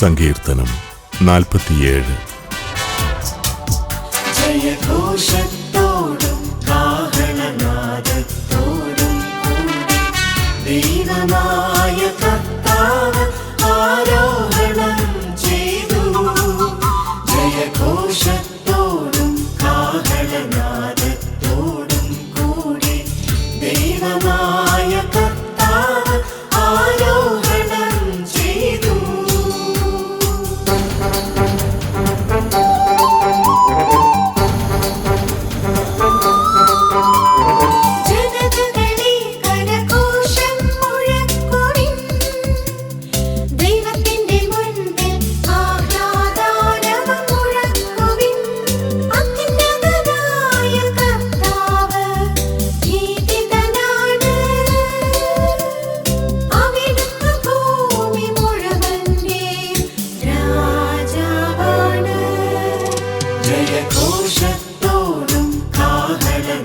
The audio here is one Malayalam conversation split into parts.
സങ്കീർത്തനം 47. ജയഘോഷത്തോടും കാഹളനാദത്തോടും കൂടി ദൈവമായ കർത്താവ് ആരോഹണം ചെയ്തു. ജയഘോഷത്തോടും കാഹളനാദത്തോടും കൂടി ദൈവമായ കർത്താവ് ആരോഹണം ചെയ്തു. ജയഘോഷത്തോടും കാഹളനാദത്തോടും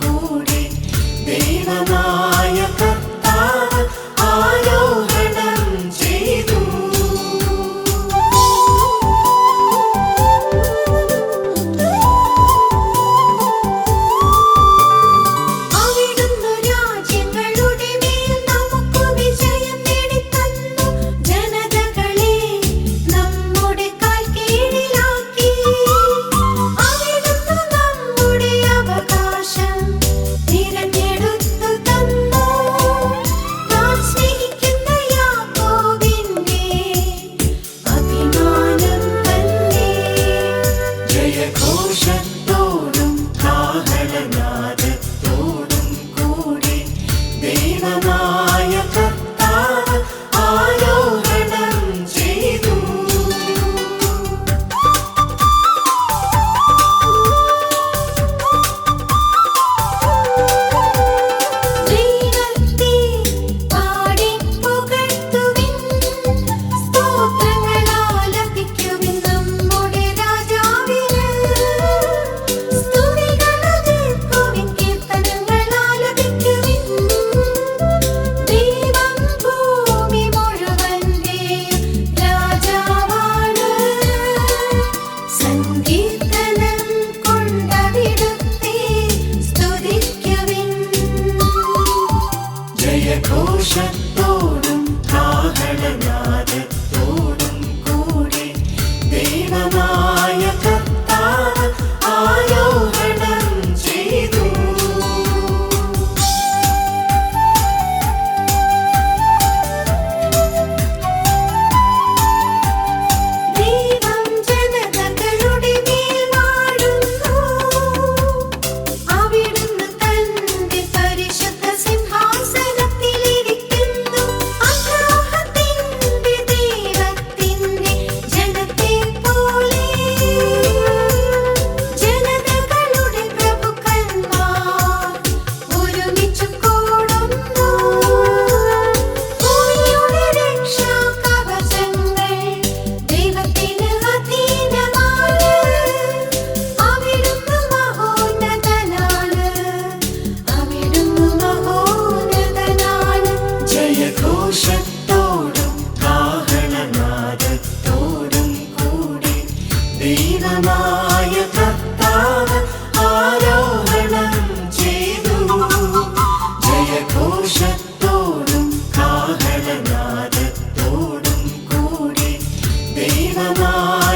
കൂടി ദൈവമായ കർത്താവ് ആരോഹണം ചെയ്തു. അവിടുന്ന് രാജ്യങ്ങളുടെ മേൽ നമുക്ക് വിജയം നേടിത്തന്നു. ജനതകളെ നമ്മുടെ കാൽ കീഴിലാക്കി. അവിടുന്ന് നമ്മുടെ അവകാശം തിരഞ്ഞെടുത്തു തന്നു. താൻ സ്നേഹിക്കുന്ന യാക്കോബിന്റെ അഭിമാനം തന്നെ. ജയഘോഷത്തോടും കാഹളനാദത്തോടും കൂടി ദൈവമായ കർത്താവ് ആരോഹണം ചെയ്തു. ദൈവത്തെ പാടി പുകഴ്ത്തുവിൻ, സ്തോത്രങ്ങൾ ആലപിക്കുവിൻ നമ്മുടെ രാജാവിന്. സ്തുതികൾ ഉതിർക്കുവിൻ, കീർത്തനങ്ങൾ ആലപിക്കുവിൻ. ദൈവം ഭൂമി മുഴുവന്റെയും രാജാവാണ്. സങ്കീർത്തനം കൊണ്ടവിടുത്തെ സ്തുതിക്കുവിൻ. ജയഘോഷത്തോടും കാഹളനാദത്തോടും കൂടി ദൈവമായ കർത്താവ് ആരോഹണം ചെയ്തു. ദൈവം ജനതകളുടെ മേൽ വാഴുന്നു. അവിടുന്ന് തന്റെ പരിശുദ്ധ സിംഹാസനത്തിലിരിക്കുന്നു. അബ്രാഹത്തിന്റെ ദൈവത്തിന്റെ ജനത്തെ പോലെ ജനതകളുടെ പ്രഭുക്കന്മാർ ഒരുമിച്ചു കൂടുന്നു. ഭൂമിയുടെ രക്ഷാകവചങ്ങൾ ദൈവത്തിന് അധീനമാണ്. അവിടുന്ന് മഹോന്നതനാണ്. അവിടുന്ന് മഹോന്നതനാണ്. ജയഘോഷത്തോടും കാഹളനാദത്തോടും കൂടി ദൈവമായ കർത്താവ് ആരോഹണം ചെയ്തു. ജയഘോഷത്തോടും കാഹളനാദത്തോടും കൂടി ദൈവമായ